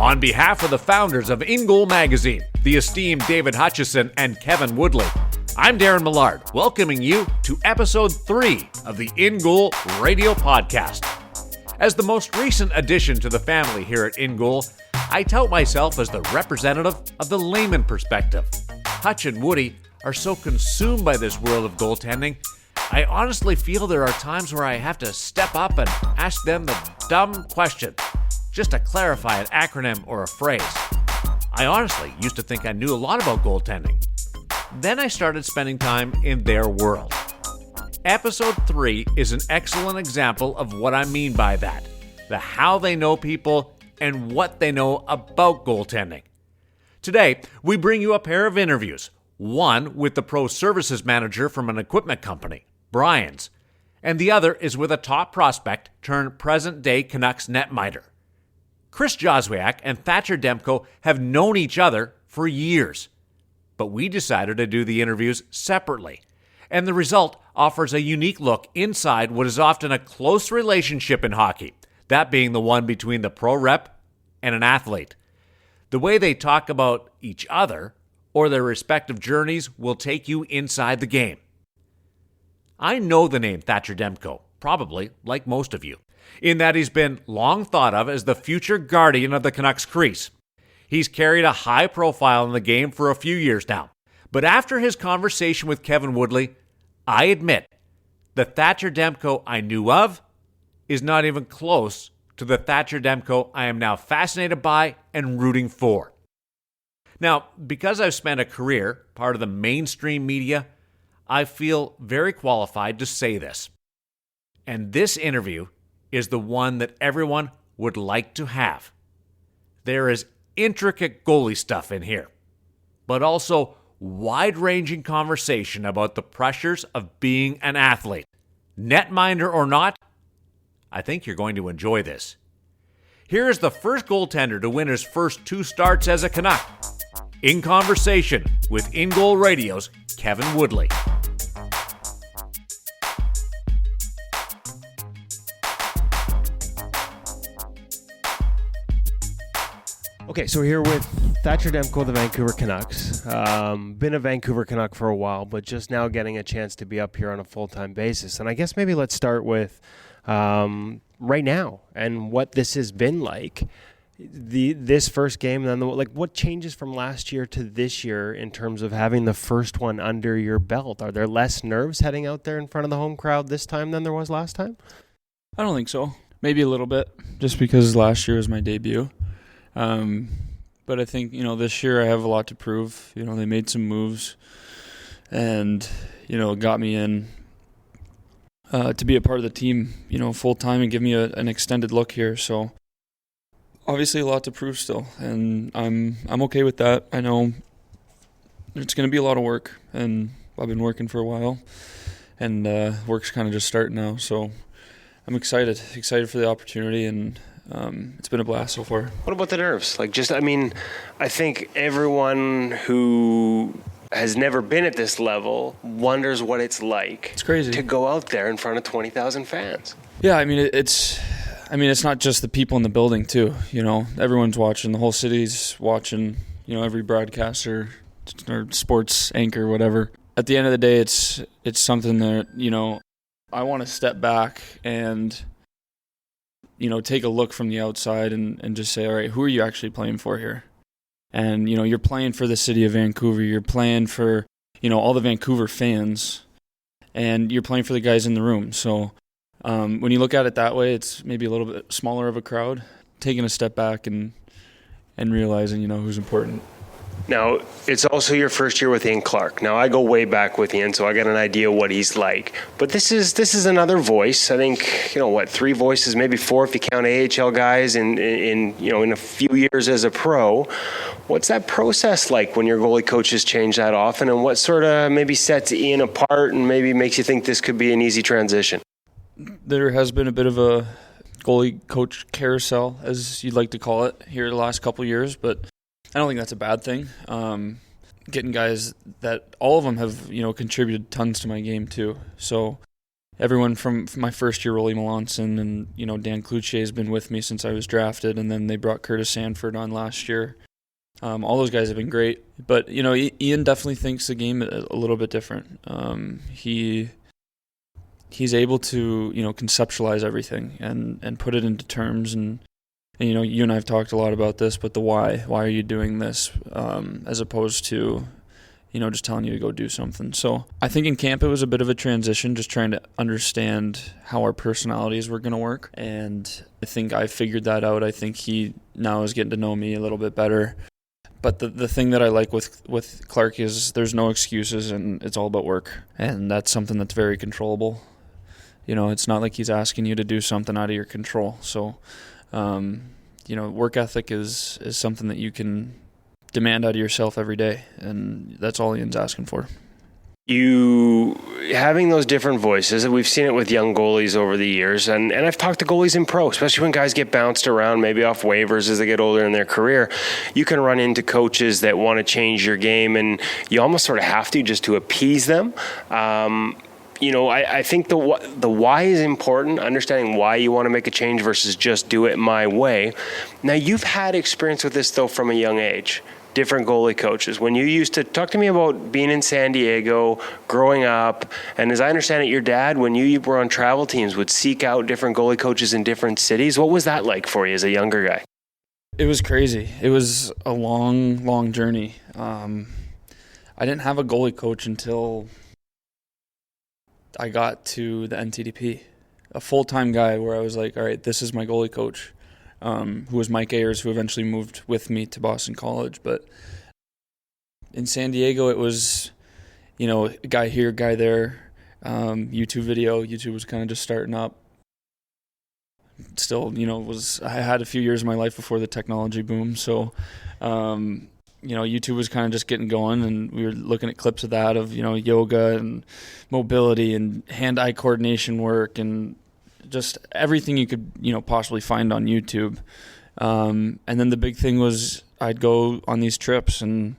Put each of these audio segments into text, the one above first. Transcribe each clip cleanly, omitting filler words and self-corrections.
On behalf of the founders of In Goal Magazine, the esteemed David Hutchison and Kevin Woodley, I'm Darren Millard, welcoming you to episode 3 of the In Goal Radio Podcast. As the most recent addition to the family here at In Goal, I tout myself as the representative of the layman perspective. Hutch and Woody are so consumed by this world of goaltending, I honestly feel there are times where I have to step up and ask them the dumb question, just to clarify an acronym or a phrase. I honestly used to think I knew a lot about goaltending. Then I started spending time in their world. Episode 3 is an excellent example of what I mean by that, the how they know people and what they know about goaltending. Today, we bring you a pair of interviews, one with the pro services manager from an equipment company, Brian's, and the other is with a top prospect turned present-day Canucks netminder. Chris Joswiak and Thatcher Demko have known each other for years, but we decided to do the interviews separately, and the result offers a unique look inside what is often a close relationship in hockey, that being the one between the pro rep and an athlete. The way they talk about each other or their respective journeys will take you inside the game. I know the name Thatcher Demko, probably like most of you, in that he's been long thought of as the future guardian of the Canucks crease. He's carried a high profile in the game for a few years now, but after his conversation with Kevin Woodley, I admit the Thatcher Demko I knew of is not even close to the Thatcher Demko I am now fascinated by and rooting for. Now, because I've spent a career part of the mainstream media, I feel very qualified to say this. And this interview is the one that everyone would like to have. There is intricate goalie stuff in here, but also wide-ranging conversation about the pressures of being an athlete. Netminder or not, I think you're going to enjoy this. Here is the first goaltender to win his first 2 starts as a Canuck. In conversation with In Goal Radio's Kevin Woodley. Okay, so we're here with Thatcher Demko of the Vancouver Canucks. Been a Vancouver Canuck for a while, but just now getting a chance to be up here on a full-time basis. And I guess maybe let's start with right now and what this has been like. This first game, and then what changes from last year to this year in terms of having the first one under your belt? Are there less nerves heading out there in front of the home crowd this time than there was last time? I don't think so. Maybe a little bit, just because last year was my debut. But I think, this year I have a lot to prove. They made some moves and, got me in to be a part of the team, full time and give me an extended look here. So obviously a lot to prove still, and I'm okay with that. I know it's going to be a lot of work, and I've been working for a while, and work's kind of just starting now. So I'm excited for the opportunity, and it's been a blast so far. What about the nerves? I think everyone who has never been at this level wonders what it's like. It's crazy to go out there in front of 20,000 fans. Yeah, it's not just the people in the building too. Everyone's watching. The whole city's watching. Every broadcaster or sports anchor, whatever. At the end of the day, it's something that I want to step back and take a look from the outside and just say, all right, who are you actually playing for here? And, you're playing for the city of Vancouver. You're playing for, all the Vancouver fans. And you're playing for the guys in the room. So when you look at it that way, it's maybe a little bit smaller of a crowd. Taking a step back and realizing, who's important. Now, it's also your first year with Ian Clark. Now, I go way back with Ian, so I got an idea what he's like. But this is another voice. I think, 3 voices, maybe 4 if you count AHL guys in a few years as a pro. What's that process like when your goalie coaches change that often, and what sort of maybe sets Ian apart and maybe makes you think this could be an easy transition? There has been a bit of a goalie coach carousel, as you'd like to call it, here the last couple of years, but I don't think that's a bad thing. Getting guys that all of them have, contributed tons to my game too. So, everyone from my first year, Rolly Melanson and, Dan Cloutier has been with me since I was drafted, and then they brought Curtis Sanford on last year. All those guys have been great. But, Ian definitely thinks the game a little bit different. He's able to, conceptualize everything and put it into terms. And, you and I have talked a lot about this, but the why. Why are you doing this? As opposed to, just telling you to go do something. So I think in camp it was a bit of a transition, just trying to understand how our personalities were going to work. And I think I figured that out. I think he now is getting to know me a little bit better. But the thing that I like with Clark is there's no excuses and it's all about work. And that's something that's very controllable. It's not like he's asking you to do something out of your control. So, work ethic is something that you can demand out of yourself every day. And that's all Ian's asking for. You having those different voices, we've seen it with young goalies over the years, and I've talked to goalies in pro, especially when guys get bounced around, maybe off waivers as they get older in their career. You can run into coaches that want to change your game, and you almost sort of have to just to appease them. I think the why is important, understanding why you want to make a change versus just do it my way. Now, you've had experience with this, though, from a young age. Different goalie coaches. When you used to talk to me about being in San Diego, growing up, and as I understand it, your dad, when you were on travel teams, would seek out different goalie coaches in different cities. What was that like for you as a younger guy? It was crazy. It was a long, long journey. I didn't have a goalie coach until I got to the NTDP, a full-time guy where I was like, all right, this is my goalie coach. Who was Mike Ayers, who eventually moved with me to Boston College. But in San Diego, it was, a guy here, guy there, YouTube video. YouTube was kind of just starting up. Still, I had a few years of my life before the technology boom. So, YouTube was kind of just getting going, and we were looking at clips of that, of, yoga and mobility and hand-eye coordination work and just everything you could, possibly find on YouTube. And then the big thing was I'd go on these trips and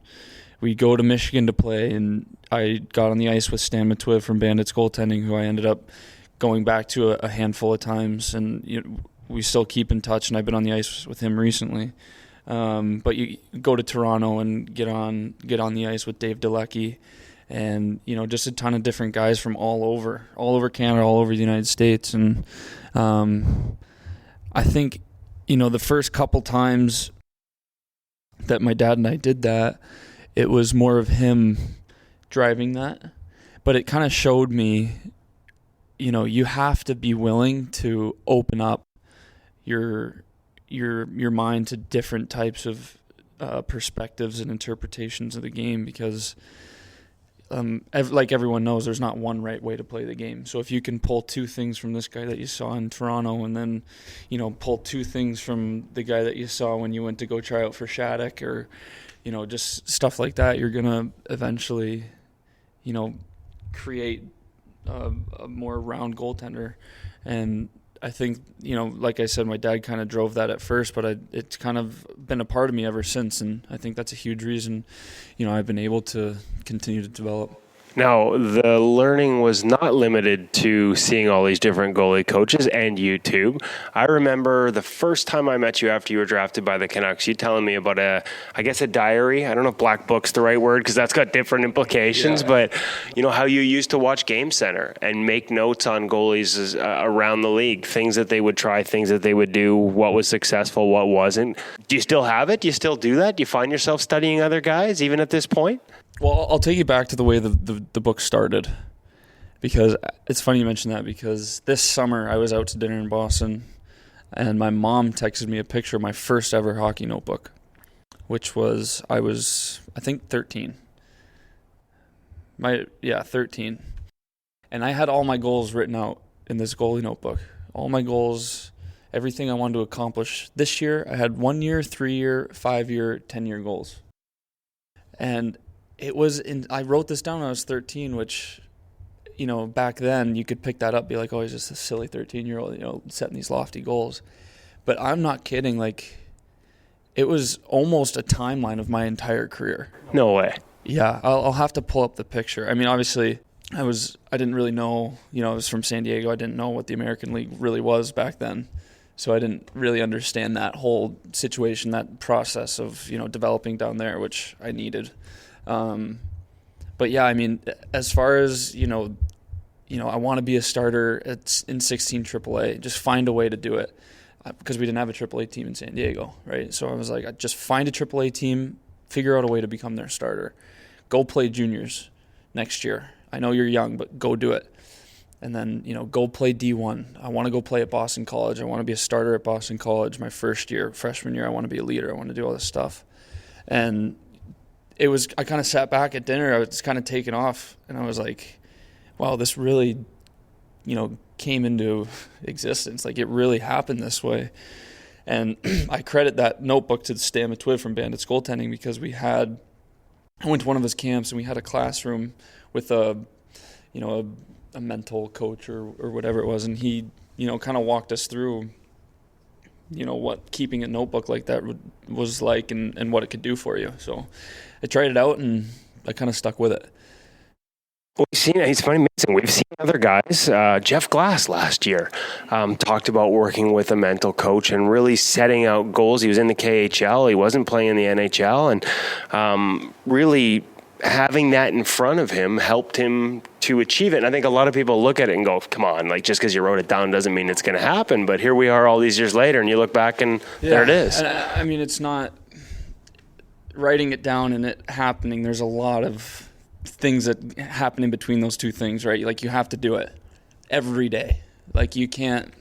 we'd go to Michigan to play, and I got on the ice with Stan Matwiv from Bandits Goaltending, who I ended up going back to a handful of times, and we still keep in touch, and I've been on the ice with him recently. But you go to Toronto and get on the ice with Dave Delecki, and just a ton of different guys from all over Canada, all over the United States. And I think the first couple times that my dad and I did that, it was more of him driving that, but it kind of showed me you have to be willing to open up your mind to different types of perspectives and interpretations of the game, because like everyone knows, there's not one right way to play the game. So if you can pull two things from this guy that you saw in Toronto, and then, pull two things from the guy that you saw when you went to go try out for Shattuck, or, just stuff like that, you're going to eventually, create a more round goaltender. And I think, like I said, my dad kind of drove that at first, but it's kind of been a part of me ever since. And I think that's a huge reason, I've been able to continue to develop. Now, the learning was not limited to seeing all these different goalie coaches and YouTube. I remember the first time I met you after you were drafted by the Canucks, you telling me about a diary. I don't know if black book's the right word, because that's got different implications, but how you used to watch Game Center and make notes on goalies around the league, things that they would try, things that they would do, what was successful, what wasn't. Do you still have it? Do you still do that? Do you find yourself studying other guys even at this point? Well, I'll take you back to the way the book started, because it's funny you mentioned that, because this summer I was out to dinner in Boston, and my mom texted me a picture of my first ever hockey notebook, which was, I think 13. 13. And I had all my goals written out in this goalie notebook. All my goals, everything I wanted to accomplish this year. I had 1 year, 3 year, 5 year, 10-year goals. And I wrote this down when I was 13, which, back then you could pick that up, be like, oh, he's just a silly 13-year-old, setting these lofty goals. But I'm not kidding. Like, it was almost a timeline of my entire career. No way. Yeah, I'll have to pull up the picture. I mean, obviously, I didn't really know, I was from San Diego. I didn't know what the American League really was back then. So I didn't really understand that whole situation, that process of, developing down there, which I needed. But yeah, I mean, as far as, I want to be a starter in 16 AAA, just find a way to do it, because we didn't have a AAA team in San Diego, right? So I was like, just find a AAA team, figure out a way to become their starter. Go play juniors next year. I know you're young, but go do it. And then, go play D1. I want to go play at Boston College. I want to be a starter at Boston College my freshman year. I want to be a leader. I want to do all this stuff. And I kind of sat back at dinner. I was kind of taken off, and I was like, wow, this really, came into existence. Like, it really happened this way. And I credit that notebook to Stan Matwiv from Bandits Goaltending, because I went to one of his camps, and we had a classroom with a mental coach or whatever it was, and he, kind of walked us through, what keeping a notebook like that was like, and what it could do for you. So I tried it out, and I kind of stuck with it. Well, it's funny, amazing. We've seen other guys. Jeff Glass last year talked about working with a mental coach and really setting out goals. He was in the KHL. He wasn't playing in the NHL, and really having that in front of him helped him to achieve it. And I think a lot of people look at it and go, come on, like, just because you wrote it down doesn't mean it's going to happen. But here we are all these years later, and you look back and there it is. And I mean, it's not writing it down and it happening. There's a lot of things that happen in between those two things, right? Like, you have to do it every day. Like, you can't,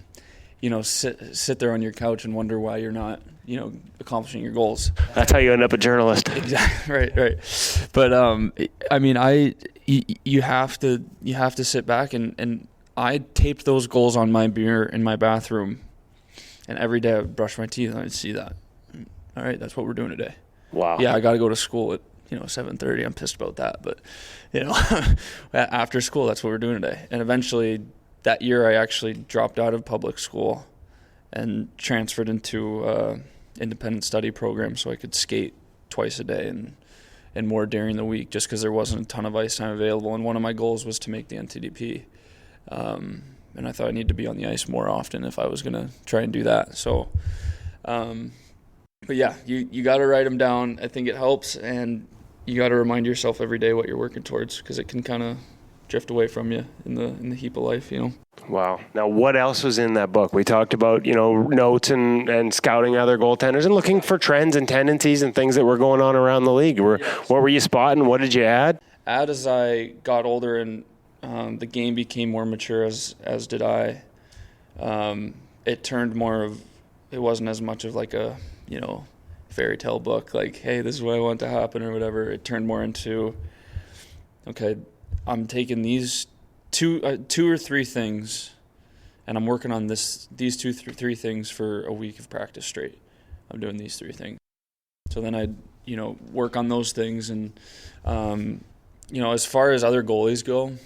sit there on your couch and wonder why you're not, accomplishing your goals. That's how you end up a journalist. Exactly. Right. But I mean, you have to sit back, and I taped those goals on my mirror in my bathroom, and every day I would brush my teeth and I'd see that. All right, that's what we're doing today. Wow. Yeah, I got to go to school at 7:30. I'm pissed about that, but after school, that's what we're doing today. And eventually, that year, I actually dropped out of public school and transferred into independent study program, so I could skate twice a day and more during the week, just because there wasn't a ton of ice time available. And one of my goals was to make the NTDP, and I thought I needed to be on the ice more often if I was going to try and do that. So, but yeah, you got to write them down. I think it helps, and you got to remind yourself every day what you're working towards, because it can kind of drift away from you in the heap of life, Wow. Now, what else was in that book? We talked about, notes and scouting other goaltenders and looking for trends and tendencies and things that were going on around the league. Yes. What were you spotting? What did you add? As I got older and the game became more mature, as did I, it turned more of, it wasn't as much of like a, fairy tale book, like, hey, this is what I want to happen or whatever. It turned more into, okay, I'm taking these two or three things, and I'm working on these three things for a week of practice straight. I'm doing these three things. So then I'd, work on those things. And, as far as other goalies go,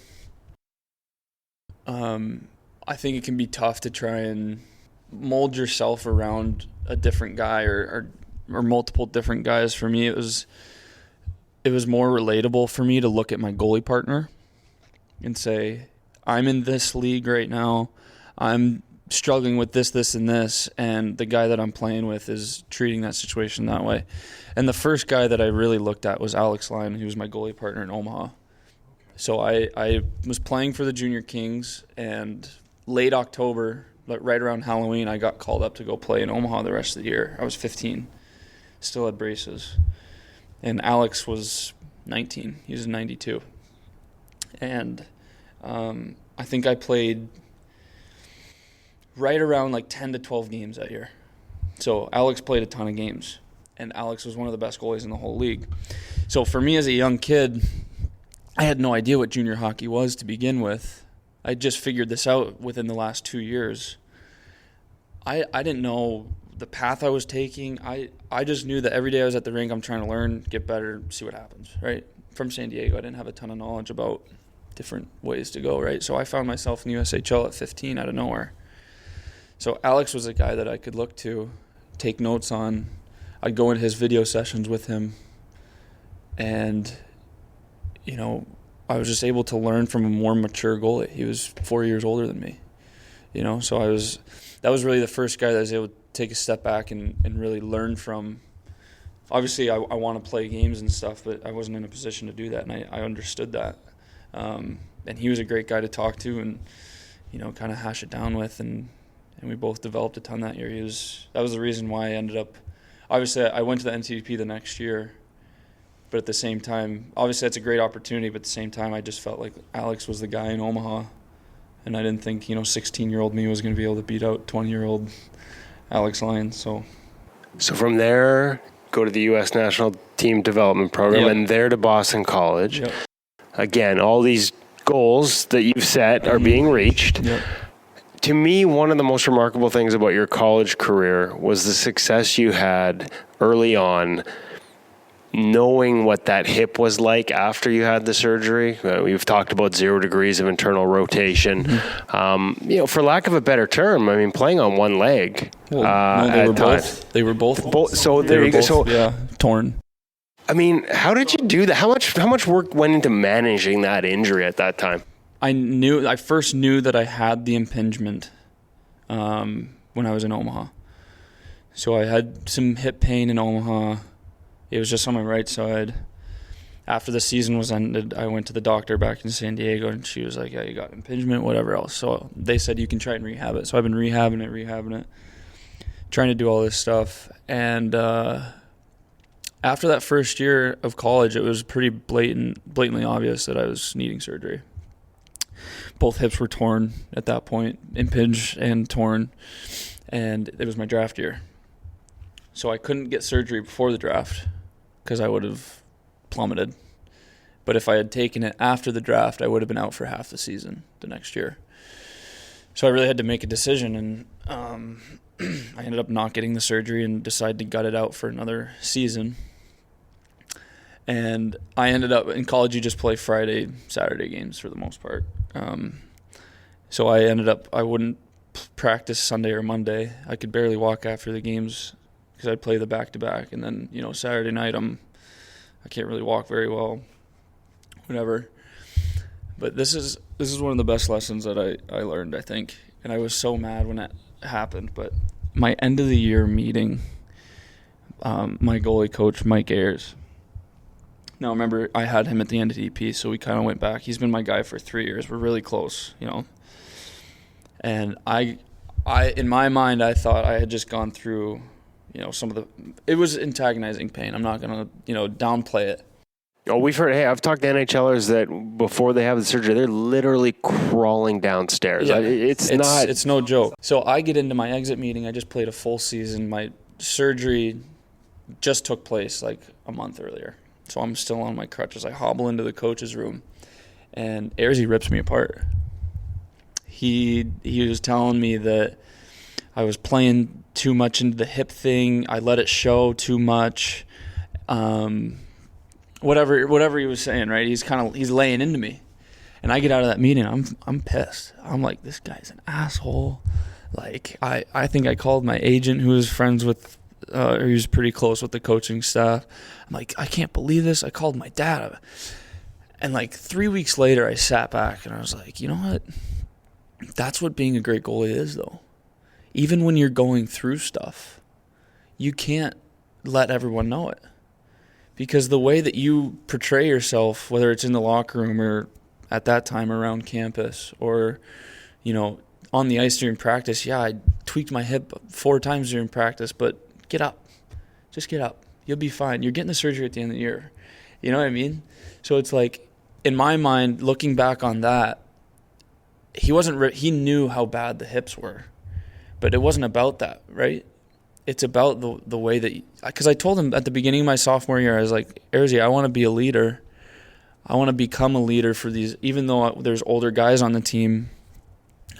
I think it can be tough to try and mold yourself around a different guy or multiple different guys. For me, it was more relatable for me to look at my goalie partner and say, I'm in this league right now. I'm struggling with this, and this, and the guy that I'm playing with is treating that situation that way. And the first guy that I really looked at was Alex Lehner, who was my goalie partner in Omaha. So I was playing for the Junior Kings, and late October, right around Halloween, I got called up to go play in Omaha the rest of the year. I was 15, still had braces. And Alex was 19. He was 92. And I think I played right around like 10 to 12 games that year. So Alex played a ton of games, and Alex was one of the best goalies in the whole league. So for me as a young kid, I had no idea what junior hockey was to begin with. I just figured this out within the last 2 years. I didn't know the path I was taking. I just knew that every day I was at the rink, I'm trying to learn, get better, see what happens, right? From San Diego, I didn't have a ton of knowledge about different ways to go, right? So I found myself in the USHL at 15 out of nowhere. So Alex was a guy that I could look to, take notes on. I'd go into his video sessions with him, and, I was just able to learn from a more mature goalie. He was 4 years older than me, so that was really the first guy that I was able to take a step back and really learn from. Obviously, I want to play games and stuff, but I wasn't in a position to do that, and I understood that. And he was a great guy to talk to and, kind of hash it down with, and we both developed a ton that year. That was the reason why I ended up – obviously, I went to the NTDP the next year, but at the same time, obviously that's a great opportunity, but at the same time I just felt like Alex was the guy in Omaha, and I didn't think, 16-year-old me was going to be able to beat out 20-year-old Alex Lyons. So from there, go to the U.S. National Team Development Program, Yep. and there to Boston College. Yep. Again, all these goals that you've set are being reached. Yep. To me, one of the most remarkable things about your college career was the success you had early on, knowing what that hip was like after you had the surgery. We've talked about 0 degrees of internal rotation. Mm-hmm. For lack of a better term, I mean, playing on one leg. Well, no, they at were times. both. They were both. So They there were you go. both, So torn. I mean, how did you do that? How much work went into managing that injury at that time? I first knew that I had the impingement when I was in Omaha. So I had some hip pain in Omaha. It was just on my right side. After the season was ended, I went to the doctor back in San Diego, and she was like, yeah, you got impingement, whatever else. So they said you can try and rehab it. So I've been rehabbing it, trying to do all this stuff. And after that first year of college, it was pretty blatantly obvious that I was needing surgery. Both hips were torn at that point, impinged and torn, and it was my draft year. So I couldn't get surgery before the draft because I would have plummeted. But if I had taken it after the draft, I would have been out for half the season the next year. So I really had to make a decision, and I ended up not getting the surgery and decided to gut it out for another season. And I ended up in college, you just play Friday, Saturday games for the most part. So I wouldn't practice Sunday or Monday. I could barely walk after the games because I'd play the back-to-back. And then, Saturday night, I can't really walk very well, whatever. But this is one of the best lessons that I learned, I think. And I was so mad when that happened. But my end-of-the-year meeting, my goalie coach, Mike Ayers. Now, remember, I had him at the end of DP, so we kind of went back. He's been my guy for 3 years. We're really close, And I, in my mind, I thought I had just gone through, it was antagonizing pain. I'm not going to, downplay it. Oh, I've talked to NHLers that before they have the surgery, they're literally crawling downstairs. Yeah, It's no joke. So I get into my exit meeting. I just played a full season. My surgery just took place like a month earlier. So I'm still on my crutches. I hobble into the coach's room, and Ayresy rips me apart. He was telling me that I was playing too much into the hip thing. I let it show too much. Whatever he was saying, right? He's laying into me, and I get out of that meeting. I'm pissed. I'm like, this guy's an asshole. Like I think I called my agent, who was friends with. He was pretty close with the coaching staff. I'm like, I can't believe this. I called my dad. And like 3 weeks later, I sat back and I was like, you know what? That's what being a great goalie is, though. Even when you're going through stuff, you can't let everyone know it. Because the way that you portray yourself, whether it's in the locker room or at that time around campus or, on the ice during practice, yeah, I tweaked my hip 4 times during practice, but get up. Just get up. You'll be fine. You're getting the surgery at the end of the year. You know what I mean? So it's like, in my mind, looking back on that, he knew how bad the hips were. But it wasn't about that, right? It's about the way that... Because I told him at the beginning of my sophomore year, I was like, Ayresy, I want to be a leader. I want to become a leader for these... Even though there's older guys on the team,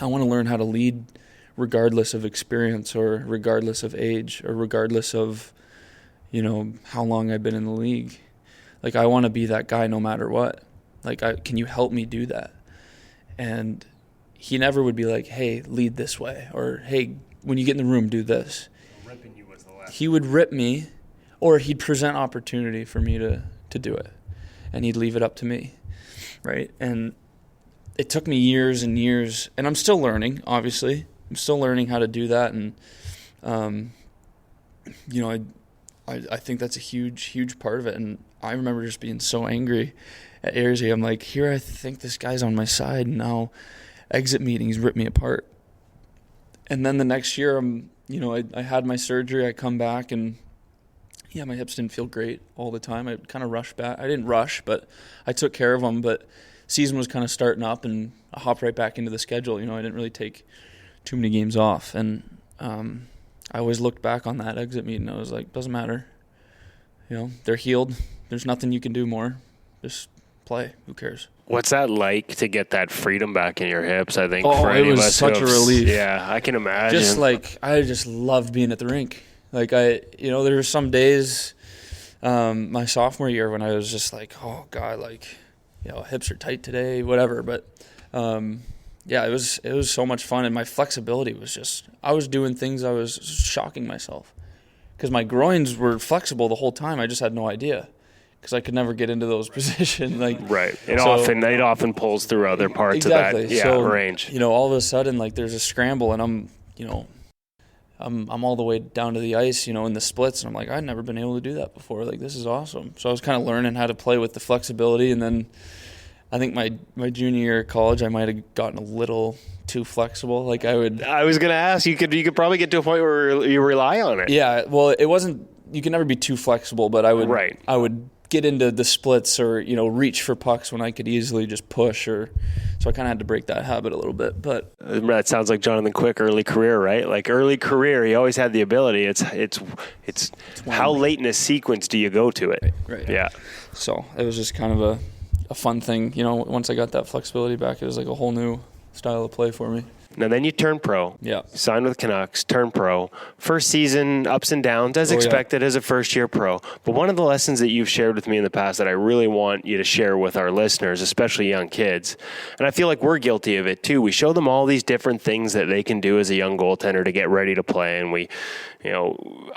I want to learn how to lead regardless of experience or regardless of age or regardless of, how long I've been in the league. Like, I want to be that guy no matter what. Like, can you help me do that? And he never would be like, hey, lead this way. Or, hey, when you get in the room, do this. Ripping you was the last. He would rip me, or he'd present opportunity for me to do it. And he'd leave it up to me. right? And it took me years and years, and I'm still learning, obviously. I'm still learning how to do that, and, I think that's a huge part of it. And I remember just being so angry at Ayersy. I'm like, here I think this guy's on my side, and now exit meetings rip me apart. And then the next year, I had my surgery. I come back, and my hips didn't feel great all the time. I kind of rushed back. I didn't rush, but I took care of them. But season was kind of starting up, and I hopped right back into the schedule. I didn't really take too many games off. And I always looked back on that exit meeting. I was like, doesn't matter. They're healed. There's nothing you can do more. Just play. Who cares? What's that like to get that freedom back in your hips? I think for any of us, such a relief. Yeah, I can imagine. Just I just loved being at the rink. There were some days, my sophomore year when I was just like, oh God, hips are tight today, whatever. But it was so much fun, and my flexibility was just, I was doing things, I was shocking myself because my groins were flexible the whole time. I just had no idea because I could never get into those positions. Right. It often pulls through other parts of that range. All of a sudden, there's a scramble, and I'm all the way down to the ice, in the splits, and I'm like, I'd never been able to do that before. This is awesome. So I was kind of learning how to play with the flexibility, and then I think my junior year of college, I might have gotten a little too flexible. I was going to ask, you could probably get to a point where you rely on it. Yeah, well, it wasn't. You can never be too flexible, but I would. Right. I would get into the splits or reach for pucks when I could easily just push, or so I kind of had to break that habit a little bit. But that sounds like Jonathan Quick early career, right? Early career, he always had the ability. It's how late in a sequence do you go to it? Right. Yeah. So it was just kind of a fun thing. Once I got that flexibility back, it was like a whole new style of play for me. Now then you turn pro. Yeah. Signed with Canucks, turn pro. First season, ups and downs, as expected as a first-year pro. But one of the lessons that you've shared with me in the past that I really want you to share with our listeners, especially young kids, and I feel like we're guilty of it too. We show them all these different things that they can do as a young goaltender to get ready to play, and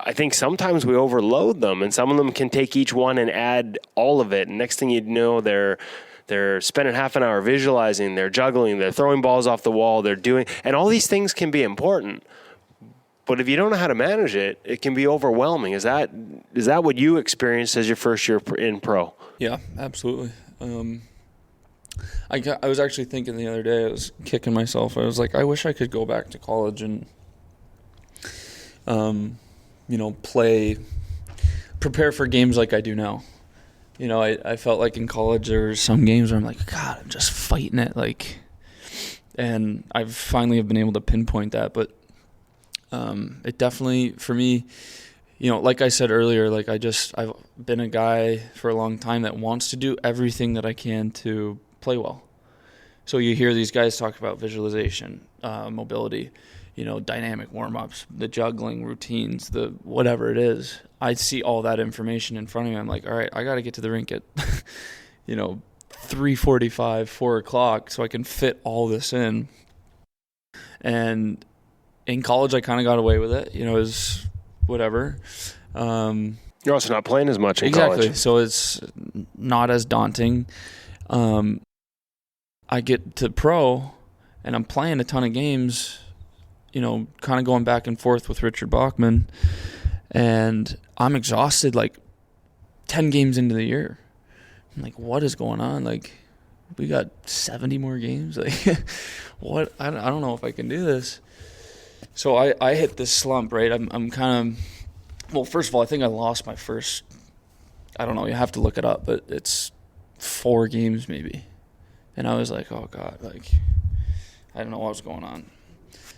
I think sometimes we overload them, and some of them can take each one and add all of it, and next thing you know, they're spending half an hour visualizing, they're juggling, they're throwing balls off the wall, and all these things can be important. But if you don't know how to manage it, it can be overwhelming. Is that what you experienced as your first year in pro? Yeah, absolutely. I was actually thinking the other day, I was kicking myself. I was like, I wish I could go back to college and, prepare for games like I do now. I felt like in college there were some games where I'm like, God, I'm just fighting it. And I've finally have been able to pinpoint that. But it definitely, for me, like I said earlier, I've been a guy for a long time that wants to do everything that I can to play well. So you hear these guys talk about visualization, mobility, dynamic warm-ups, the juggling routines, the whatever it is. I see all that information in front of me. I'm like, all right, I got to get to the rink at, 3:45, 4 o'clock so I can fit all this in. And in college, I kind of got away with it. It was whatever. You're also not playing as much in college. Exactly. So it's not as daunting. I get to pro, and I'm playing a ton of games, kind of going back and forth with Richard Bachman. And I'm exhausted 10 games into the year. I'm like, what is going on? We got 70 more games. What? I don't know if I can do this. So I hit this slump, right? I'm kind of, well, first of all, I think I lost my first, I don't know, you have to look it up, but it's 4 games maybe. And I was like, oh God, I don't know what was going on.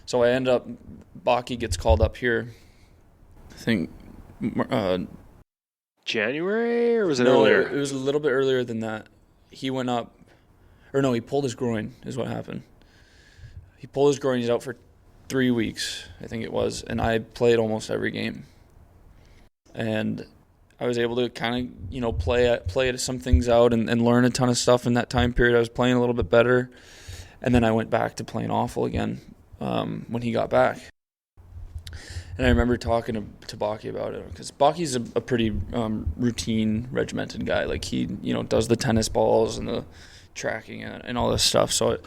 So I end up, Baki gets called up here. I think January, or was it earlier? It was a little bit earlier than that. He went up, or no, he pulled his groin is what happened. He pulled his groin. He's out for 3 weeks, I think it was, and I played almost every game. And I was able to kind of, play some things out and learn a ton of stuff in that time period. I was playing a little bit better, and then I went back to playing awful again when he got back. And I remember talking to Baki about it because Baki's a pretty routine, regimented guy. He, does the tennis balls and the tracking and all this stuff. So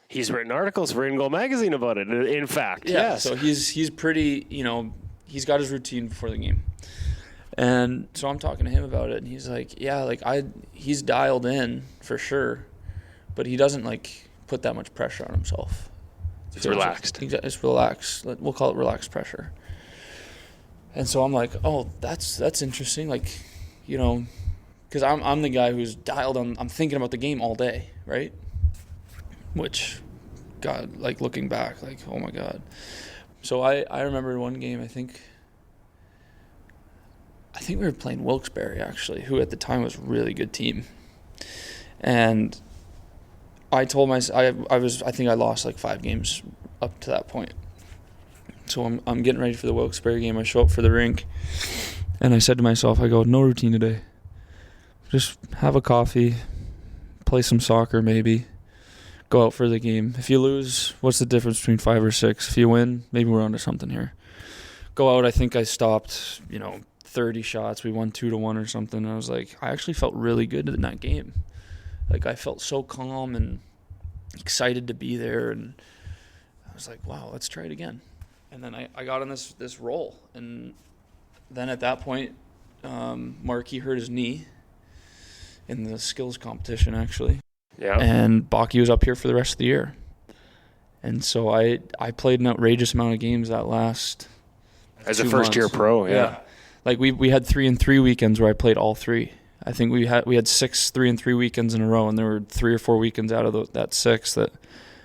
he's written articles for In Goal magazine about it. In fact, yeah. yes. So he's pretty, he's got his routine before the game. And so I'm talking to him about it, and he's like, yeah, like he's dialed in for sure, but he doesn't like put that much pressure on himself. It's relaxed. It's relaxed. We'll call it relaxed pressure. And so I'm like, oh, that's interesting. Like, because I'm the guy who's dialed on. I'm thinking about the game all day, right? Which, God, like looking back, like, oh my God. So I remember one game. I think we were playing Wilkes-Barre, actually, who at the time was a really good team. And I told myself, I think I lost like 5 games up to that point. So I'm getting ready for the Wilkes-Barre game. I show up for the rink, and I said to myself, I go, no routine today. Just have a coffee, play some soccer maybe, go out for the game. If you lose, what's the difference between 5 or 6? If you win, maybe we're onto something here. Go out, I think I stopped, 30 shots. We won 2-1 or something. And I was like, I actually felt really good in that game. Like, I felt so calm and excited to be there. And I was like, wow, let's try it again. And then I got on this roll. And then at that point, Markey hurt his knee in the skills competition, actually. Yeah. And Baki was up here for the rest of the year. And so I played an outrageous amount of games that last as a first-year pro, yeah. Like we had 3-and-3 weekends where I played all 3. I think we had 6 3-and-3 weekends in a row, and there were 3 or 4 weekends out of that 6 that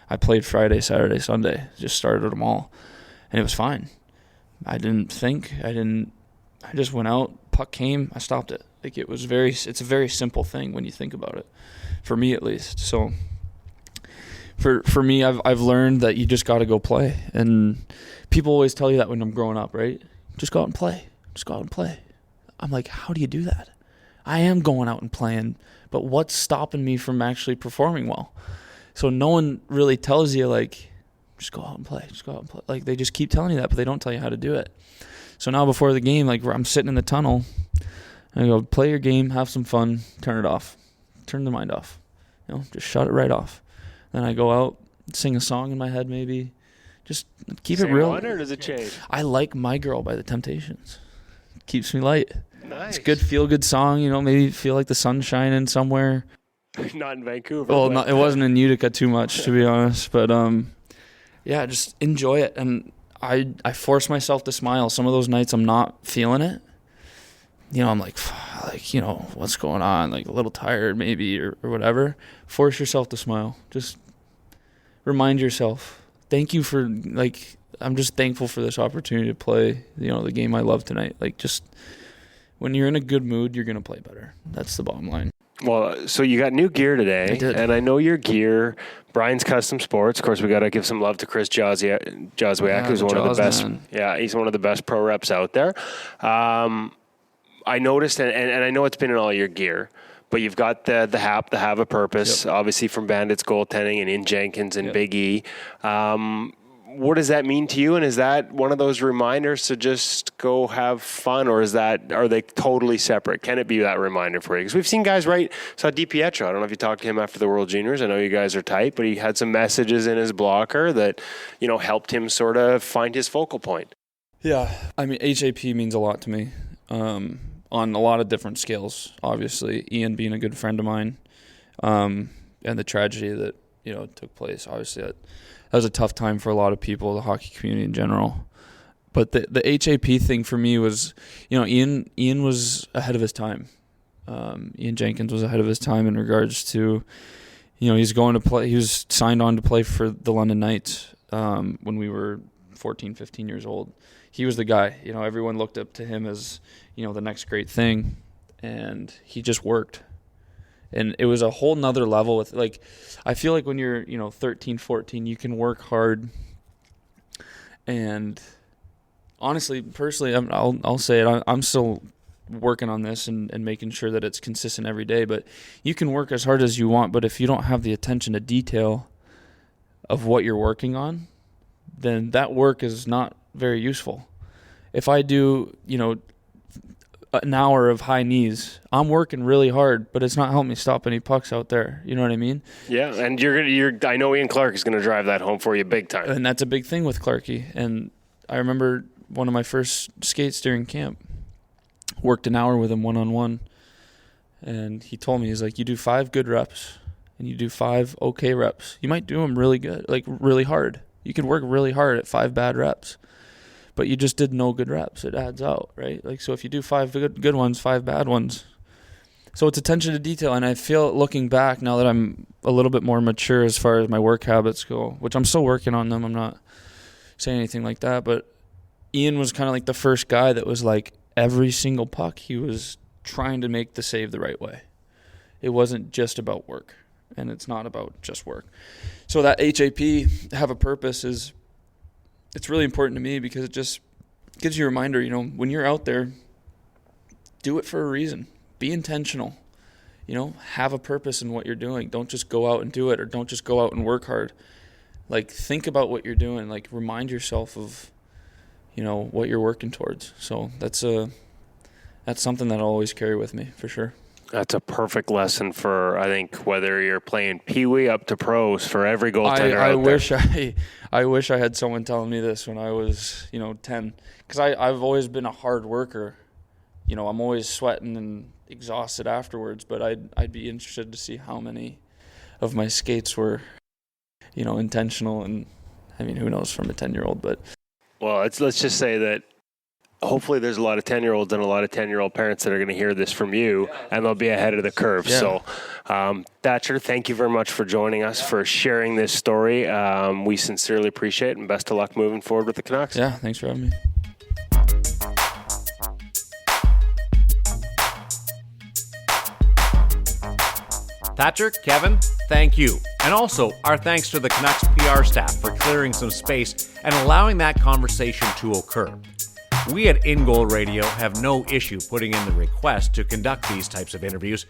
I played Friday, Saturday, Sunday. Just started them all, and it was fine. I didn't think. I just went out. Puck came. I stopped it. Like it's a very simple thing when you think about it, for me at least. So for me, I've learned that you just got to go play, and people always tell you that when I'm growing up, right? Just go out and play. Just go out and play. I'm like, how do you do that? I am going out and playing, but what's stopping me from actually performing well? So no one really tells you, like, just go out and play. Just go out and play. Like, they just keep telling you that, but they don't tell you how to do it. So now before the game, like, I'm sitting in the tunnel, and I go, play your game, have some fun, turn it off. Turn the mind off. Just shut it right off. Then I go out, sing a song in my head maybe. Just keep it real. Same one, or does it change? I like My Girl by the Temptations. Keeps me light. Nice. It's a good feel-good song, maybe feel like the sun's shining somewhere. Not in Vancouver. Well, it wasn't in Utica too much, to be honest. But, yeah, just enjoy it. And I force myself to smile. Some of those nights I'm not feeling it. I'm like, what's going on? Like, a little tired maybe or whatever. Force yourself to smile. Just remind yourself. Thank you for, like, I'm just thankful for this opportunity to play, the game I love tonight. Like, just when you're in a good mood, you're going to play better. That's the bottom line. Well, so you got new gear today. I did. And I know your gear, Brian's Custom Sports. Of course, we got to give some love to Chris Joswiak, who's one of the best. Man. Yeah, he's one of the best pro reps out there. I noticed, and I know it's been in all your gear, but you've got the Have a Purpose, yep. Obviously from Bandits Goaltending and In Jenkins and yep. Big E. What does that mean to you? And is that one of those reminders to just go have fun, or are they totally separate? Can it be that reminder for you? Because we've seen guys saw DiPietro. I don't know if you talked to him after the World Juniors. I know you guys are tight, but he had some messages in his blocker that, helped him sort of find his focal point. Yeah. I mean, HAP means a lot to me. On a lot of different scales, obviously. Ian being a good friend of mine, and the tragedy that took place. Obviously, that was a tough time for a lot of people, the hockey community in general. But the HAP thing for me was, Ian was ahead of his time. Ian Jenkins was ahead of his time in regards to, he's going to play. He was signed on to play for the London Knights when we were 14, 15 years old. He was the guy. Everyone looked up to him as, the next great thing, and he just worked. And it was a whole nother level with, like, I feel like when you're, 13, 14, you can work hard. And honestly, personally, I'll say it, I'm still working on this and making sure that it's consistent every day. But you can work as hard as you want, but if you don't have the attention to detail of what you're working on, then that work is not very useful. If I do, an hour of high knees. I'm working really hard, but it's not helping me stop any pucks out there. You know what I mean? Yeah, and I know Ian Clark is going to drive that home for you big time. And that's a big thing with Clarkie. And I remember one of my first skates during camp, worked an hour with him one-on-one. And he told me, he's like, you do 5 good reps and you do 5 okay reps. You might do them really good, like really hard. You could work really hard at 5 bad reps, but you just did no good reps. It adds out, right? Like, so if you do 5 good ones, 5 bad ones. So it's attention to detail. And I feel, looking back now that I'm a little bit more mature as far as my work habits go, which I'm still working on them. I'm not saying anything like that, but Ian was kind of like the first guy that was like, every single puck he was trying to make the save the right way. It wasn't just about work, and it's not about just work. So that HAP, have a purpose, it's really important to me because it just gives you a reminder, you know, when you're out there, do it for a reason. Be intentional. You know, have a purpose in what you're doing. Don't just go out and do it, or don't just go out and work hard. Like, think about what you're doing. Like, remind yourself of, you know, what you're working towards. So that's something that I'll always carry with me, for sure. That's a perfect lesson for, I think, whether you're playing Pee-wee up to pros, for every goaltender out there. I wish I had someone telling me this when I was, 10. Because I've always been a hard worker. You know, I'm always sweating and exhausted afterwards, but I'd be interested to see how many of my skates were, intentional. And, I mean, who knows from a 10-year-old, but... Well, let's just say that hopefully there's a lot of 10-year-olds and a lot of 10-year-old parents that are going to hear this from you, and they'll be ahead of the curve. Yeah. So, Thatcher, thank you very much for joining us, for sharing this story. We sincerely appreciate it, and best of luck moving forward with the Canucks. Yeah, thanks for having me. Thatcher, Kevin, thank you. And also, our thanks to the Canucks PR staff for clearing some space and allowing that conversation to occur. We at In Goal Radio have no issue putting in the request to conduct these types of interviews,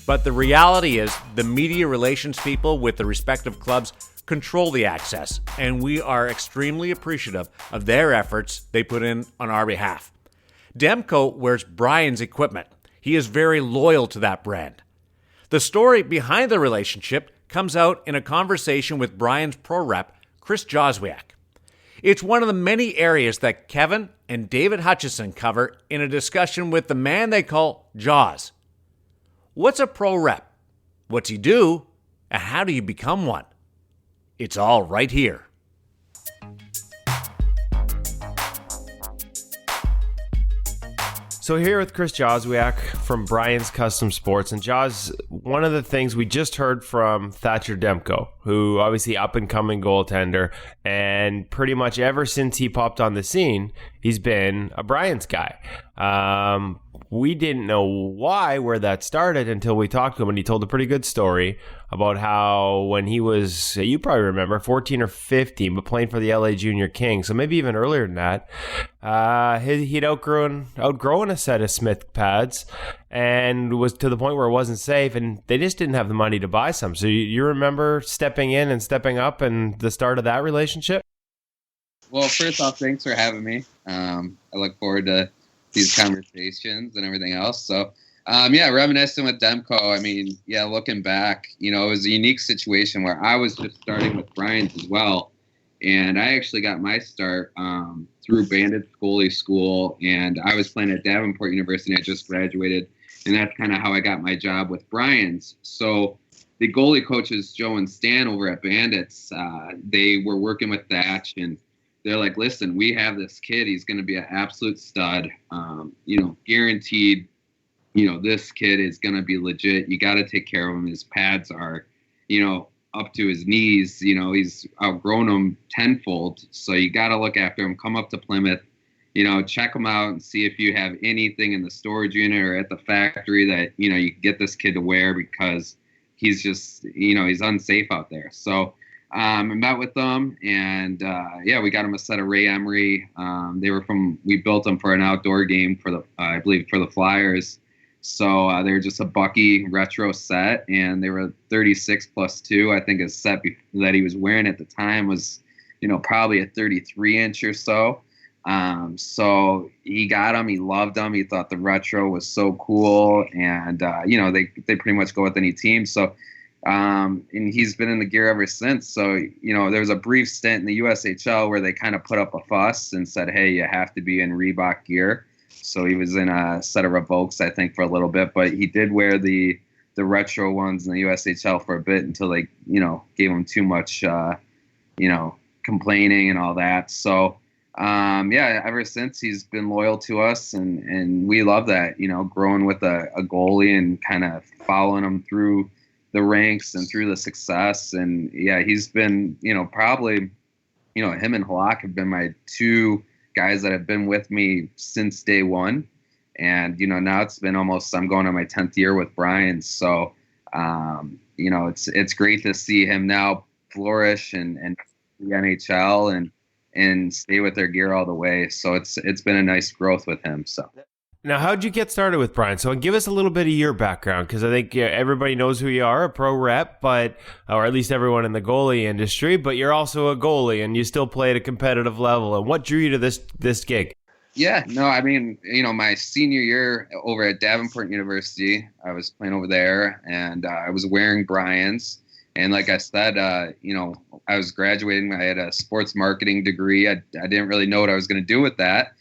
but the reality is the media relations people with the respective clubs control the access, and we are extremely appreciative of their efforts they put in on our behalf. Demko wears Brian's equipment. He is very loyal to that brand. The story behind the relationship comes out in a conversation with Brian's pro rep, Chris Joswiak. It's one of the many areas that Kevin and David Hutchison cover in a discussion with the man they call Jaws. What's a pro rep? What's he do? And how do you become one? It's all right here. So here with Chris Joswiak from Brian's Custom Sports. And Jaws, one of the things we just heard from Thatcher Demko, who obviously up-and-coming goaltender, and pretty much ever since he popped on the scene, he's been a Brian's guy. We didn't know where that started until we talked to him, and he told a pretty good story about how when he was, you probably remember, 14 or 15, but playing for the LA Junior Kings, so maybe even earlier than that, he'd outgrown a set of Smith pads and was to the point where it wasn't safe, and they just didn't have the money to buy some. So you remember stepping in and stepping up and the start of that relationship? Well, first off, thanks for having me. I look forward to these conversations and everything else. So, reminiscing with Demko, I mean, looking back, it was a unique situation where I was just starting with Brian's as well. And I actually got my start through Bandits goalie school, and I was playing at Davenport University. I just graduated, and that's kind of how I got my job with Brian's. So the goalie coaches, Joe and Stan over at Bandits, they were working with Thatch, and they're like, listen, we have this kid. He's going to be an absolute stud, guaranteed, this kid is going to be legit. You got to take care of him. His pads are, up to his knees. He's outgrown them tenfold. So you got to look after him. Come up to Plymouth, check him out and see if you have anything in the storage unit or at the factory that, you can get this kid to wear, because he's just, he's unsafe out there. So I met with them, and we got him a set of Ray Emery. We built them for an outdoor game for the Flyers. So they were just a Bucky retro set, and they were 36+2. I think his set that he was wearing at the time was, probably a 33-inch or so. So he got him. He loved him. He thought the retro was so cool, and they pretty much go with any team. So, and he's been in the gear ever since. So there was a brief stint in the USHL where they kind of put up a fuss and said, "Hey, you have to be in Reebok gear." So he was in a set of Revokes, I think, for a little bit, but he did wear the retro ones in the USHL for a bit until they gave him too much complaining and all that. So. Ever since he's been loyal to us, and we love that, growing with a goalie and kind of following him through the ranks and through the success. And he's been, probably, him and Halak have been my two guys that have been with me since day one. And, now it's been I'm going on my 10th year with Brian. So, it's great to see him now flourish and the NHL and stay with their gear all the way. So it's been a nice growth with him. So now, how'd you get started with Brian? So give us a little bit of your background, because I think everybody knows who you are, a pro rep, or at least everyone in the goalie industry, but you're also a goalie and you still play at a competitive level. And what drew you to this gig? Yeah, no, I mean, my senior year over at Davenport University, I was playing over there, and I was wearing Brian's. And like I said, I was graduating. I had a sports marketing degree. I didn't really know what I was going to do with that.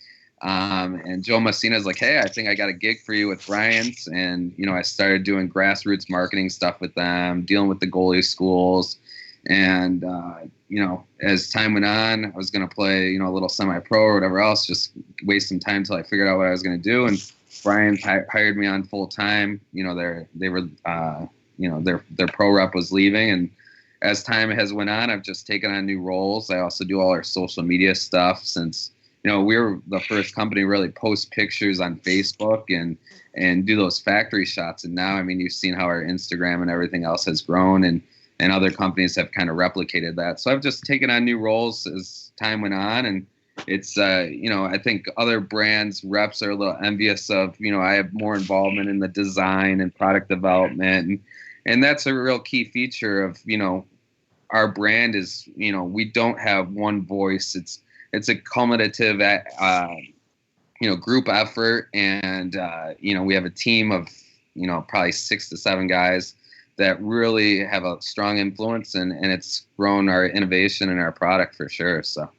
And Joe Messina's like, "Hey, I think I got a gig for you with Bryant's." And, I started doing grassroots marketing stuff with them, dealing with the goalie schools. And, as time went on, I was going to play, a little semi-pro or whatever else, just waste some time until I figured out what I was going to do. And Brian hired me on full time. Their pro rep was leaving, and as time has went on, I've just taken on new roles. I also do all our social media stuff, since we were the first company to really post pictures on Facebook and do those factory shots. And now, I mean, you've seen how our Instagram and everything else has grown, and other companies have kind of replicated that. So I've just taken on new roles as time went on, and it's I think other brands reps are a little envious of I have more involvement in the design and product development, and that's a real key feature of our brand is we don't have one voice. It's a cumulative group effort, and we have a team of probably 6 to 7 guys that really have a strong influence, and it's grown our innovation and our product for sure. So.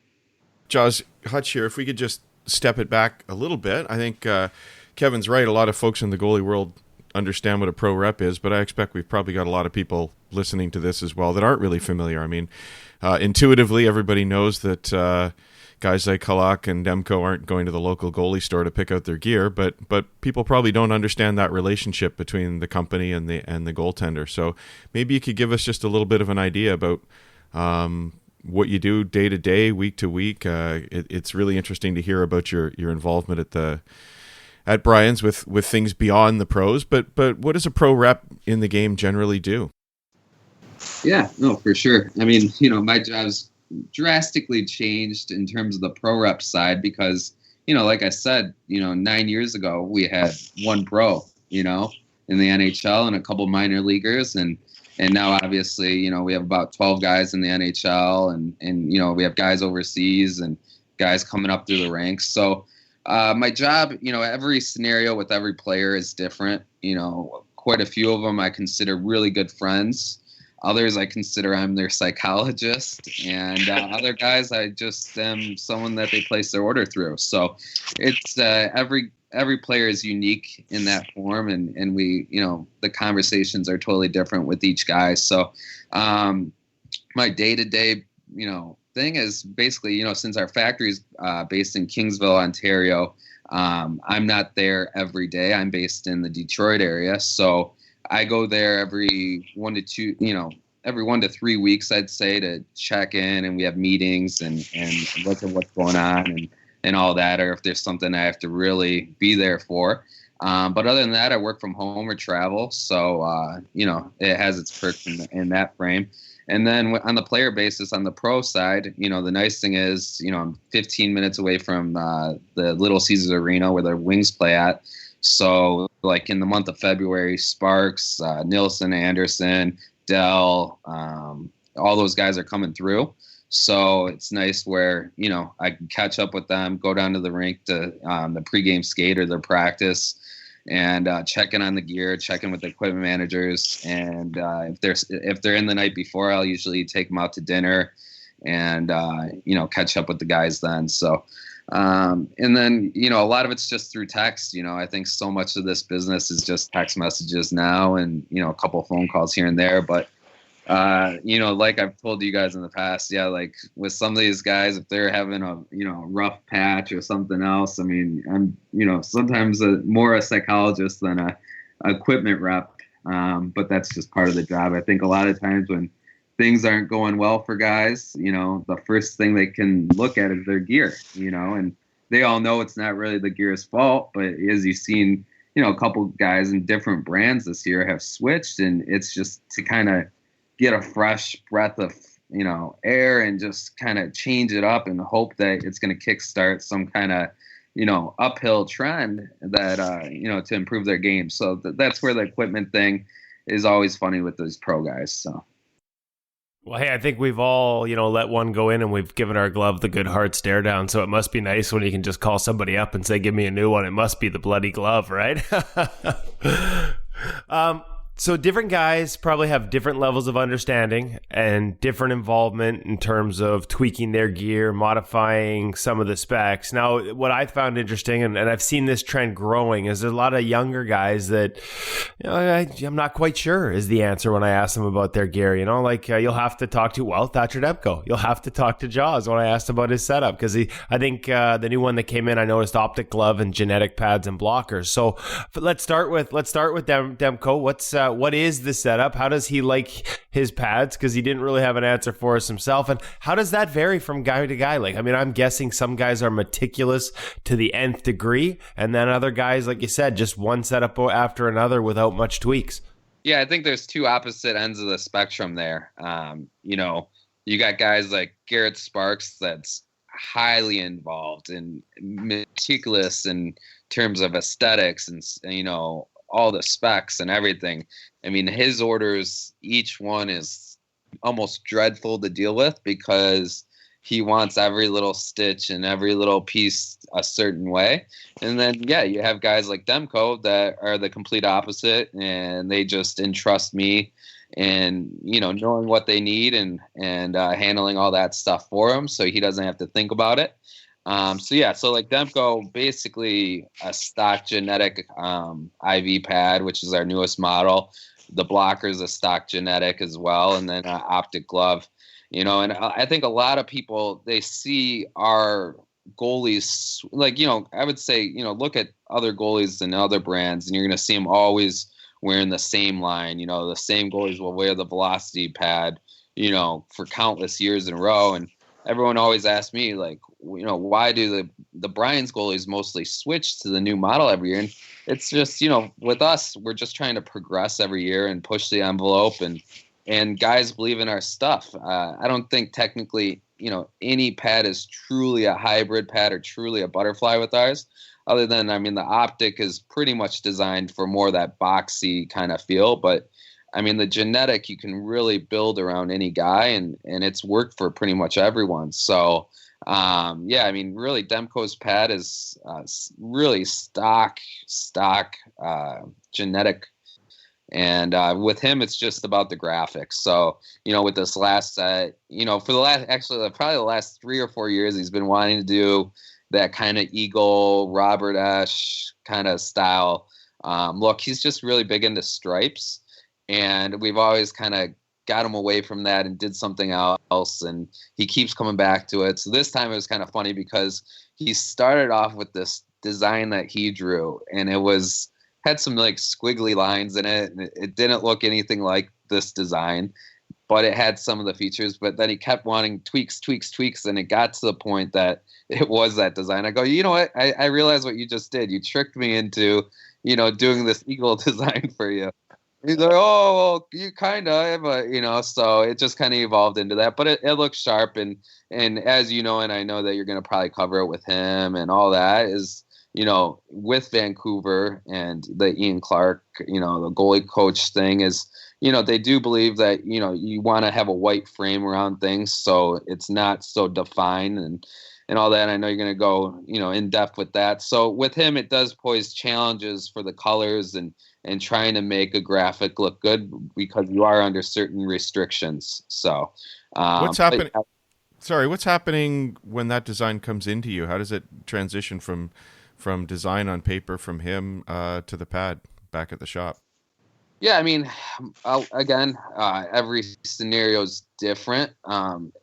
Jaws, Hutch here. If we could just step it back a little bit, I think Kevin's right. A lot of folks in the goalie world understand what a pro rep is, but I expect we've probably got a lot of people listening to this as well that aren't really familiar. I mean, intuitively, everybody knows that guys like Halak and Demko aren't going to the local goalie store to pick out their gear, but people probably don't understand that relationship between the company and the goaltender. So maybe you could give us just a little bit of an idea about what you do day to day, week to week. It's really interesting to hear about your involvement at Brian's with things beyond the pros. But what does a pro rep in the game generally do? Yeah, no, for sure. I mean, my job's drastically changed in terms of the pro rep side because, like I said, 9 years ago we had one pro, in the NHL and a couple minor leaguers, and now obviously, we have about 12 guys in the NHL, and we have guys overseas and guys coming up through the ranks. So my job, every scenario with every player is different. Quite a few of them I consider really good friends. Others I consider I'm their psychologist, and other guys I just am someone that they place their order through. So it's every player is unique in that form, and we, the conversations are totally different with each guy. So my day-to-day, thing is basically, since our factory is based in Kingsville, Ontario, I'm not there every day. I'm based in the Detroit area. So I go there every 1 to 3 weeks, I'd say, to check in, and we have meetings and look at what's going on and all that, or if there's something I have to really be there for. But other than that, I work from home or travel. So, it has its perks in that frame. And then on the player basis, on the pro side, the nice thing is, I'm 15 minutes away from the Little Caesars Arena where the Wings play at. So like in the month of February, Sparks, Nilsson, Anderson, Dell, all those guys are coming through. So it's nice where, I can catch up with them, go down to the rink to the pregame skate or their practice, and check in on the gear, check in with the equipment managers. And if they're in the night before, I'll usually take them out to dinner and, catch up with the guys then. So, and then, a lot of it's just through text. I think so much of this business is just text messages now and, a couple of phone calls here and there. But, like I've told you guys in the past, like with some of these guys, if they're having a, rough patch or something else, I mean, I'm, sometimes more a psychologist than a equipment rep. But that's just part of the job. I think a lot of times when things aren't going well for guys, the first thing they can look at is their gear, and they all know it's not really the gear's fault. But as you've seen, a couple guys in different brands this year have switched, and it's just to kind of get a fresh breath of, air and just kind of change it up and hope that it's going to kickstart some kind of, uphill trend that, to improve their game. So that's where the equipment thing is always funny with those pro guys. So. Well, hey, I think we've all, let one go in and we've given our glove the good hard stare down. So it must be nice when you can just call somebody up and say, give me a new one. It must be the bloody glove, right? So different guys probably have different levels of understanding and different involvement in terms of tweaking their gear, modifying some of the specs. Now, what I found interesting, and I've seen this trend growing, is there's a lot of younger guys that, I'm not quite sure is the answer when I ask them about their gear. You'll have to talk to, Thatcher Demko. You'll have to talk to Jaws when I asked about his setup, because I think the new one that came in, I noticed optic glove and genetic pads and blockers. So let's start with Demko. What is the setup? How does he like his pads? Because he didn't really have an answer for us himself. And how does that vary from guy to guy? I'm guessing some guys are meticulous to the nth degree, and then other guys, like you said, just one setup after another without much tweaks. Yeah, I think there's two opposite ends of the spectrum there. You got guys like Garrett Sparks that's highly involved and meticulous in terms of aesthetics and, all the specs and everything. I mean, his orders, each one is almost dreadful to deal with because he wants every little stitch and every little piece a certain way. And then, you have guys like Demko that are the complete opposite, and they just entrust me and, knowing what they need and handling all that stuff for him so he doesn't have to think about it. So like Demko, basically a stock genetic IV pad, which is our newest model. The blocker is a stock genetic as well, and then an optic glove. And I think a lot of people, they see our goalies, I would say, look at other goalies and other brands, and you're going to see them always wearing the same line. The same goalies will wear the velocity pad, for countless years in a row. And everyone always asks me, why do the Bryans goalies mostly switch to the new model every year? And it's just, with us, we're just trying to progress every year and push the envelope, and guys believe in our stuff. I don't think technically, any pad is truly a hybrid pad or truly a butterfly with ours, other than, the optic is pretty much designed for more that boxy kind of feel. But the genetic, you can really build around any guy, and it's worked for pretty much everyone. So, really Demko's pad is really stock genetic. And with him, it's just about the graphics. So, with this last set, for probably the last 3 or 4 years, he's been wanting to do that kind of Eagle, Robert Esch kind of style look. He's just really big into stripes. And we've always kind of got him away from that and did something else, and he keeps coming back to it. So this time it was kind of funny because he started off with this design that he drew, and it had some squiggly lines in it, and it didn't look anything like this design, but it had some of the features. But then he kept wanting tweaks, and it got to the point that it was that design. I go, you know what? I realize what you just did. You tricked me into, doing this Eagle design for you. He's like, oh, well, you kind of, but, so it just kind of evolved into that. But it looks sharp. And as you know, and I know that you're going to probably cover it with him and all that, is, with Vancouver and the Ian Clark, the goalie coach thing is, they do believe that, you want to have a white frame around things so it's not so defined and all that. I know you're going to go, in depth with that. So with him, it does pose challenges for the colors and trying to make a graphic look good because you are under certain restrictions. So what's happening? Sorry, what's happening when that design comes into you? How does it transition from design on paper from him to the pad back at the shop? Yeah, I mean, again, every scenario is different.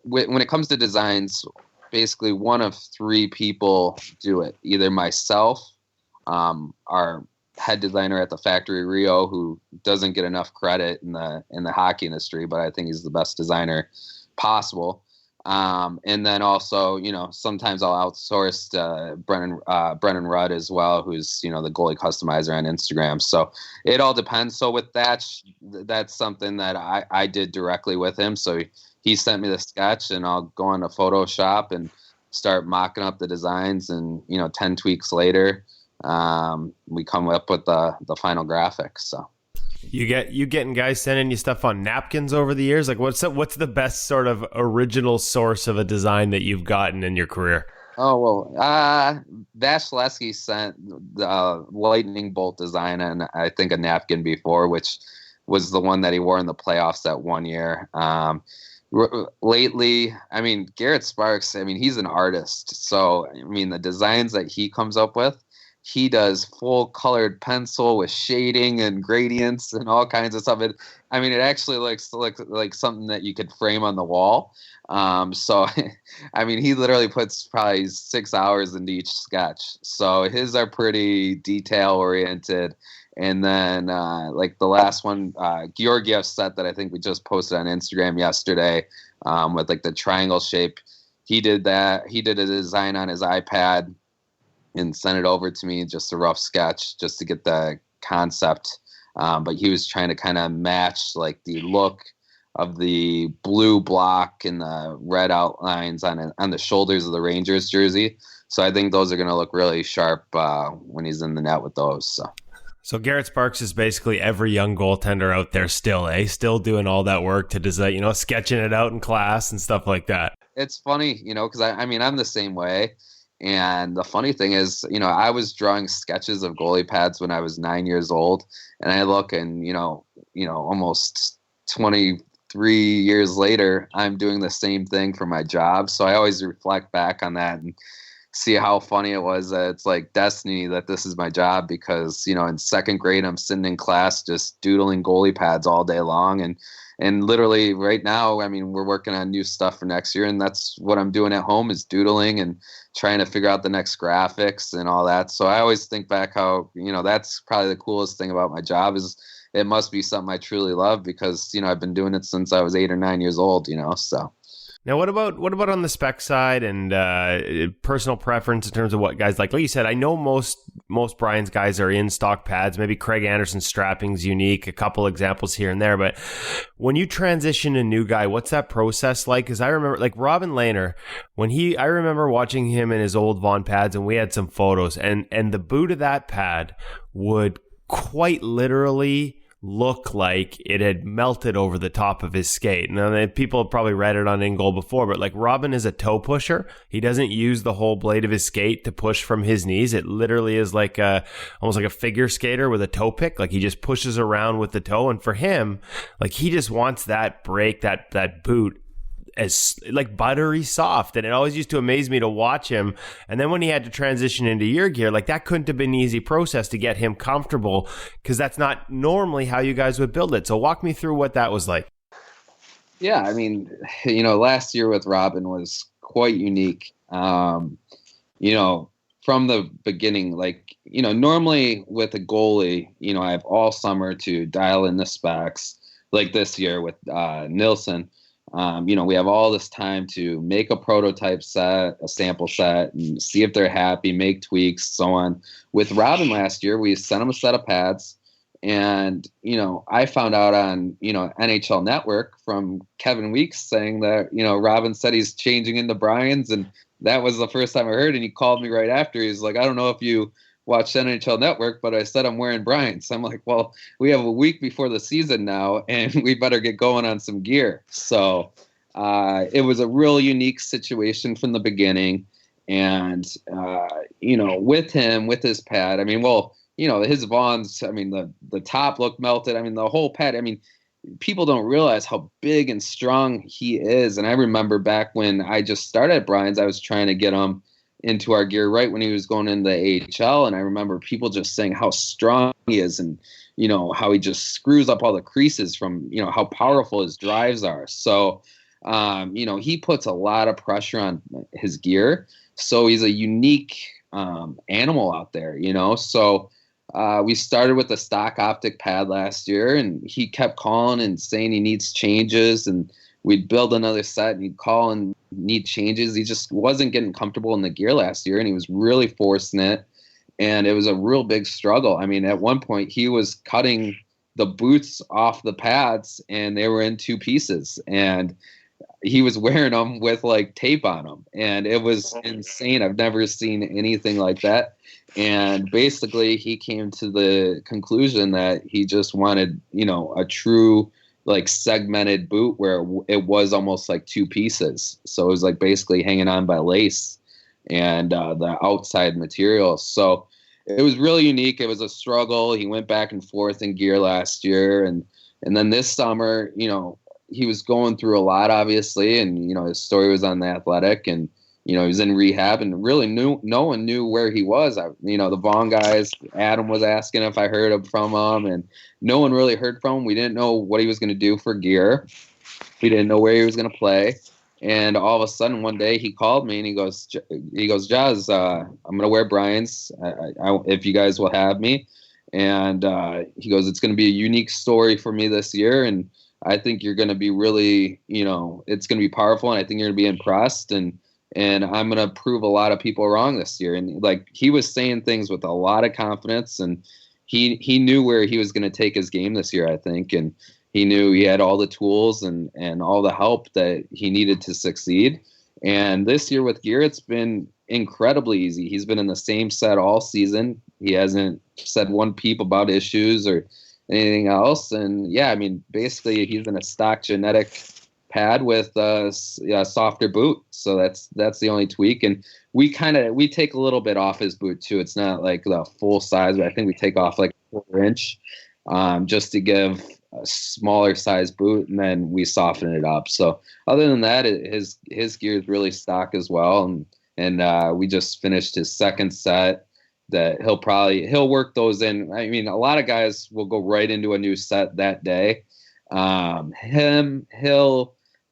When it comes to designs, basically one of three people do it. Either myself, our head designer at the factory, Rio, who doesn't get enough credit in the hockey industry, but I think he's the best designer possible. And then also, sometimes I'll outsource to Brennan Rudd as well, who's, the goalie customizer on Instagram. So it all depends. So with that, that's something that I did directly with him. So he sent me the sketch and I'll go on to Photoshop and start mocking up the designs. And, 10 tweaks later, we come up with the final graphics. So. You getting guys sending you stuff on napkins over the years? Like what's the best sort of original source of a design that you've gotten in your career? Oh, well, Vasilevsky sent the lightning bolt design and I think a napkin before, which was the one that he wore in the playoffs that one year. Lately, I mean, Garrett Sparks, I mean, he's an artist. So, I mean, the designs that he comes up with, he does full colored pencil with shading and gradients and all kinds of stuff. It actually looks like something that you could frame on the wall. So, I mean, he literally puts probably 6 hours into each sketch. So his are pretty detail oriented. And then like the last one, Georgiev's set that I think we just posted on Instagram yesterday with like the triangle shape. He did that. He did a design on his iPad and sent it over to me, just a rough sketch, just to get the concept. But he was trying to kind of match like the look of the blue block and the red outlines on the shoulders of the Rangers jersey. So I think those are going to look really sharp when he's in the net with those. So Garrett Sparks is basically every young goaltender out there still, still doing all that work to design, sketching it out in class and stuff like that. It's funny, because I mean, I'm the same way. And the funny thing is, I was drawing sketches of goalie pads when I was 9 years old, and I look and, almost 23 years later, I'm doing the same thing for my job. So I always reflect back on that and see how funny it was that it's like destiny that this is my job because, in second grade, I'm sitting in class just doodling goalie pads all day long. And literally right now, I mean, we're working on new stuff for next year, and that's what I'm doing at home is doodling and trying to figure out the next graphics and all that. So I always think back how, that's probably the coolest thing about my job is it must be something I truly love because, I've been doing it since I was 8 or 9 years old, so. Now, what about on the spec side and personal preference in terms of what guys like? Like you said, I know most Brian's guys are in stock pads. Maybe Craig Anderson's strapping's unique. A couple examples here and there. But when you transition a new guy, what's that process like? Because I remember, like Robin Lehner, I remember watching him in his old Vaughn pads, and we had some photos, and the boot of that pad would quite literally look like it had melted over the top of his skate. Now, people have probably read it on InGoal before, but like Robin is a toe pusher. He doesn't use the whole blade of his skate to push from his knees. It literally is like almost like a figure skater with a toe pick. Like he just pushes around with the toe. And for him, like he just wants that break, that boot as like buttery soft, and it always used to amaze me to watch him. And then when he had to transition into your gear, like that couldn't have been an easy process to get him comfortable because that's not normally how you guys would build it. So walk me through what that was like. Yeah, I mean, last year with Robin was quite unique. From the beginning, like, normally with a goalie, I have all summer to dial in the specs. Like this year with Nilsson. We have all this time to make a prototype set, a sample set, and see if they're happy, make tweaks, so on. With Robin last year, we sent him a set of pads, and, I found out on, NHL Network from Kevin Weeks saying that, Robin said he's changing into Brian's, and that was the first time I heard. And he called me right after. He's like, I don't know if you watch NHL Network, but I said I'm wearing Bryant's. I'm like, well, we have a week before the season now, and we better get going on some gear. So it was a real unique situation from the beginning. And, with him, with his pad, I mean, well, his Vons, I mean, the top looked melted. I mean, the whole pad, I mean, people don't realize how big and strong he is. And I remember back when I just started at Brian's, I was trying to get him into our gear right when he was going into the AHL. And I remember people just saying how strong he is and, how he just screws up all the creases from, how powerful his drives are. So, he puts a lot of pressure on his gear. So he's a unique animal out there, So we started with a stock optic pad last year, and he kept calling and saying he needs changes, and we'd build another set and he'd call and need changes. He just wasn't getting comfortable in the gear last year, and he was really forcing it, and it was a real big struggle. I mean, at one point he was cutting the boots off the pads and they were in two pieces, and he was wearing them with like tape on them, and it was insane. I've never seen anything like that. And basically he came to the conclusion that he just wanted, a true like segmented boot where it was almost like two pieces. So it was like basically hanging on by lace and the outside material. So it was really unique. It was a struggle. He went back and forth in gear last year. And then this summer, he was going through a lot, obviously. And, his story was on The Athletic, and, he was in rehab, and really no one knew where he was. The Vaughn guys, Adam was asking if I heard from him, and no one really heard from him. We didn't know what he was going to do for gear. We didn't know where he was going to play. And all of a sudden one day he called me and he goes, Jazz, I'm going to wear Brian's if you guys will have me. And he goes, it's going to be a unique story for me this year. And I think you're going to be really, it's going to be powerful, and I think you're going to be impressed. And I'm going to prove a lot of people wrong this year. And like, he was saying things with a lot of confidence, and he knew where he was going to take his game this year, I think. And he knew he had all the tools and all the help that he needed to succeed. And this year with gear, it's been incredibly easy. He's been in the same set all season. He hasn't said one peep about issues or anything else. And yeah, I mean, basically he's in a stock genetic pad with a softer boot. So that's the only tweak. And we take a little bit off his boot too. It's not like the full size, but I think we take off like a 1/4 inch just to give a smaller size boot, and then we soften it up. So other than that, his gear is really stock as well. And we just finished his second set that he'll work those in. I mean, a lot of guys will go right into a new set that day.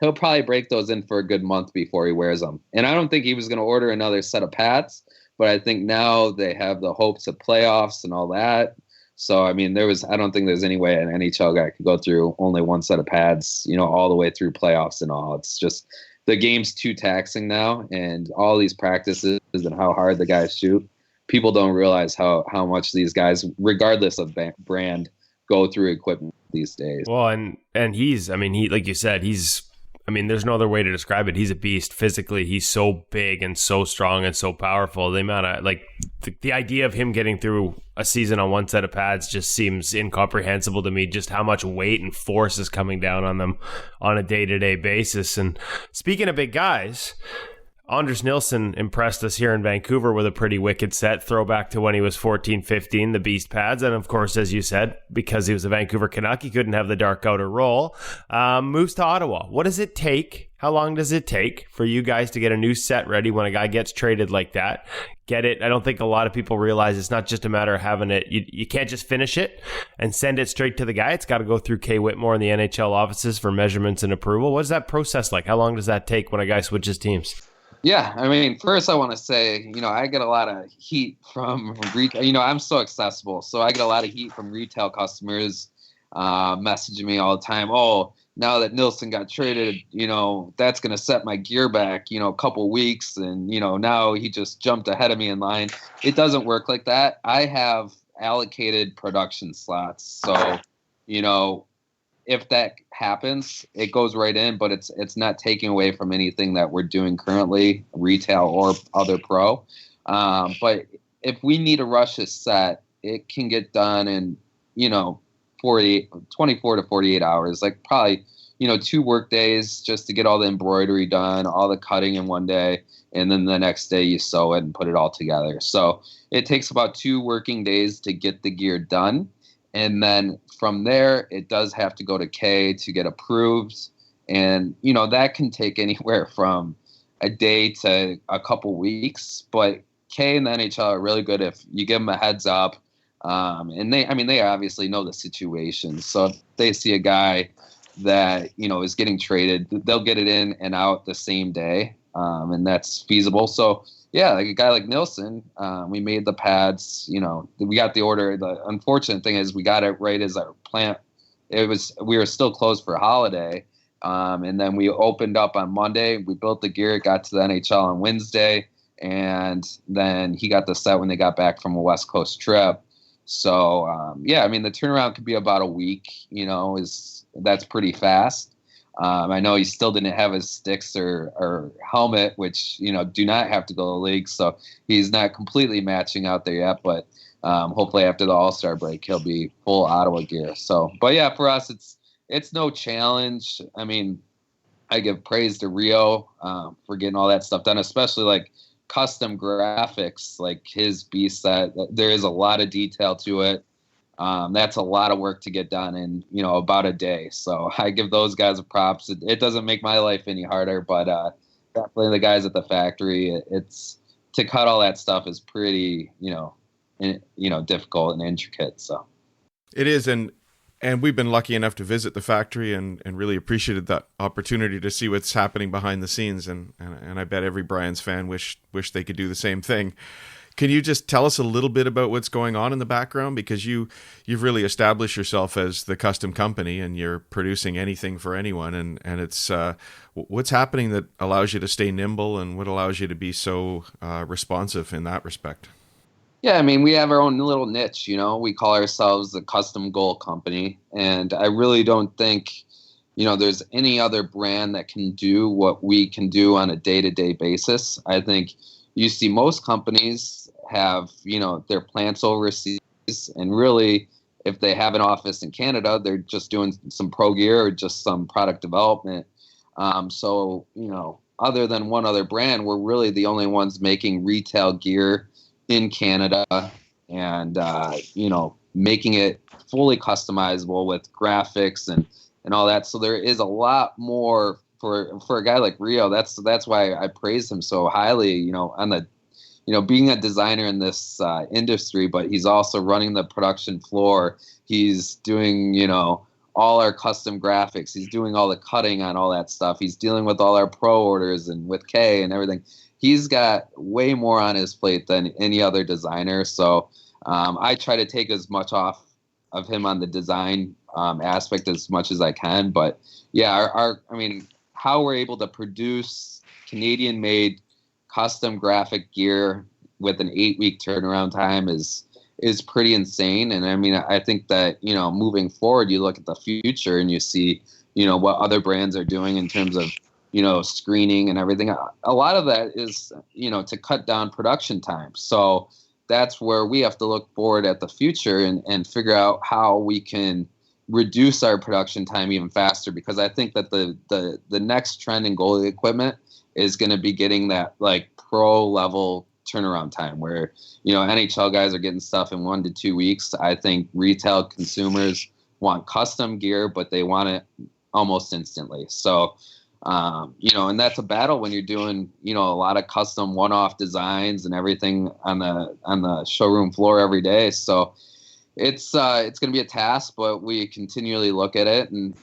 He'll probably break those in for a good month before he wears them. And I don't think he was going to order another set of pads, but I think now they have the hopes of playoffs and all that. So, I mean, I don't think there's any way an NHL guy could go through only one set of pads, all the way through playoffs and all. It's just, the game's too taxing now, and all these practices and how hard the guys shoot. People don't realize how much these guys, regardless of brand, go through equipment these days. Well, and he, like you said, there's no other way to describe it. He's a beast physically. He's so big and so strong and so powerful. The amount of the idea of him getting through a season on one set of pads just seems incomprehensible to me. Just how much weight and force is coming down on them on a day-to-day basis. And speaking of big guys, Anders Nilsson impressed us here in Vancouver with a pretty wicked set, throwback to when he was 14-15, the Beast pads. And of course, as you said, because he was a Vancouver Canuck, he couldn't have the dark outer roll. Moves to Ottawa. What does it take? How long does it take for you guys to get a new set ready when a guy gets traded like that? Get it? I don't think a lot of people realize it's not just a matter of having it. You can't just finish it and send it straight to the guy. It's got to go through Kay Whitmore in the NHL offices for measurements and approval. What is that process like? How long does that take when a guy switches teams? Yeah, I mean, first I want to say, I get a lot of heat from retail. I'm so accessible, so I get a lot of heat from retail customers messaging me all the time. Oh, now that Nilsson got traded, that's going to set my gear back, a couple weeks, and now he just jumped ahead of me in line. It doesn't work like that. I have allocated production slots, so if that happens, it goes right in, but it's not taking away from anything that we're doing currently, retail or other pro. But if we need to rush a set, it can get done in, 24 to 48 hours, like probably, 2 work days just to get all the embroidery done, all the cutting in one day. And then the next day you sew it and put it all together. So it takes about 2 working days to get the gear done. And then from there, it does have to go to K to get approved. And, that can take anywhere from a day to a couple weeks. But K and the NHL are really good if you give them a heads up. And they obviously know the situation. So if they see a guy that, is getting traded, they'll get it in and out the same day. And that's feasible. So, yeah, like a guy like Nilsson, we made the pads, we got the order. The unfortunate thing is we got it right as our plant. We were still closed for a holiday. And then we opened up on Monday. We built the gear. It got to the NHL on Wednesday. And then he got the set when they got back from a West Coast trip. So, the turnaround could be about a week, that's pretty fast. I know he still didn't have his sticks or helmet, which, do not have to go to the league. So he's not completely matching out there yet. But hopefully after the All-Star break, he'll be full Ottawa gear. So, but yeah, for us, it's no challenge. I mean, I give praise to Rio for getting all that stuff done, especially like custom graphics, like his B set. There is a lot of detail to it. That's a lot of work to get done in, about a day. So I give those guys a props. It doesn't make my life any harder, but definitely the guys at the factory, it's to cut all that stuff is pretty, difficult and intricate. So it is. And we've been lucky enough to visit the factory and really appreciated that opportunity to see what's happening behind the scenes. And I bet every Brian's fan wish they could do the same thing. Can you just tell us a little bit about what's going on in the background? Because you've really established yourself as the custom company and you're producing anything for anyone. And it's what's happening that allows you to stay nimble and what allows you to be so responsive in that respect? Yeah, we have our own little niche, we call ourselves the custom goal company. And I really don't think, there's any other brand that can do what we can do on a day-to-day basis. I think you see most companies have, their plants overseas, and really, if they have an office in Canada, they're just doing some pro gear or just some product development. So, other than one other brand, we're really the only ones making retail gear in Canada and, making it fully customizable with graphics and all that. So there is a lot more for a guy like Rio. That's why I praise him so highly, on the, being a designer in this industry, but he's also running the production floor. He's doing, all our custom graphics. He's doing all the cutting on all that stuff. He's dealing with all our pro orders and with K and everything. He's got way more on his plate than any other designer. So I try to take as much off of him on the design aspect as much as I can. But yeah, how we're able to produce Canadian-made custom graphic gear with an 8-week turnaround time is pretty insane. And I think that, moving forward, you look at the future and you see, what other brands are doing in terms of, screening and everything. A lot of that is, to cut down production time. So that's where we have to look forward at the future and figure out how we can reduce our production time even faster, because I think that the next trend in goalie equipment is going to be getting that like pro level turnaround time where, NHL guys are getting stuff in 1 to 2 weeks. I think retail consumers want custom gear, but they want it almost instantly. So, and that's a battle when you're doing, a lot of custom one-off designs and everything on the showroom floor every day. So it's going to be a task, but we continually look at it, and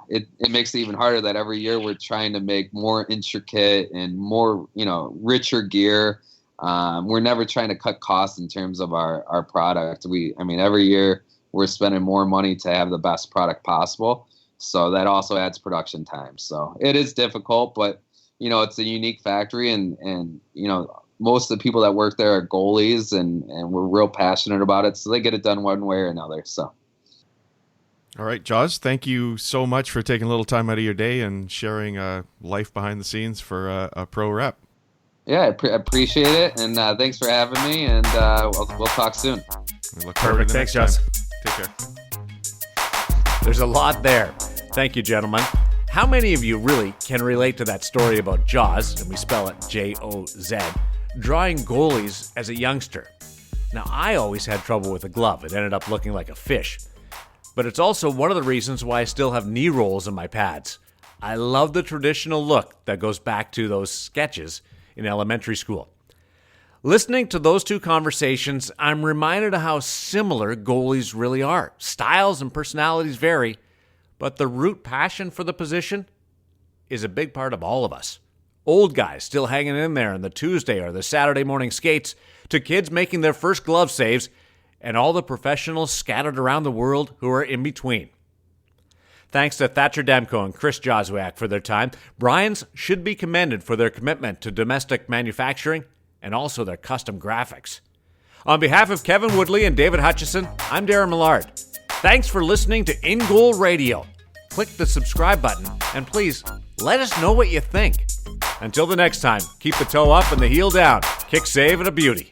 it makes it even harder that every year we're trying to make more intricate and more richer gear. We're never trying to cut costs in terms of our product. Every year we're spending more money to have the best product possible. So that also adds production time. So it is difficult, but it's a unique factory, and most of the people that work there are goalies, and we're real passionate about it. So they get it done one way or another. So All right, Jaws, thank you so much for taking a little time out of your day and sharing life behind the scenes for a pro rep. Yeah, I appreciate it, and thanks for having me, and we'll talk soon. We look forward to the Thanks, next Jaws. time. Take care. There's a lot there. Thank you, gentlemen. How many of you really can relate to that story about Jaws, and we spell it J-O-Z, drawing goalies as a youngster? Now, I always had trouble with a glove. It ended up looking like a fish. But it's also one of the reasons why I still have knee rolls in my pads. I love the traditional look that goes back to those sketches in elementary school. Listening to those two conversations, I'm reminded of how similar goalies really are. Styles and personalities vary, but the root passion for the position is a big part of all of us. Old guys still hanging in there on the Tuesday or the Saturday morning skates, to kids making their first glove saves, and all the professionals scattered around the world who are in between. Thanks to Thatcher Demko and Chris Joswiak for their time. Bryans should be commended for their commitment to domestic manufacturing and also their custom graphics. On behalf of Kevin Woodley and David Hutchison, I'm Darren Millard. Thanks for listening to In Goal Radio. Click the subscribe button and please let us know what you think. Until the next time, keep the toe up and the heel down. Kick, save, and a beauty.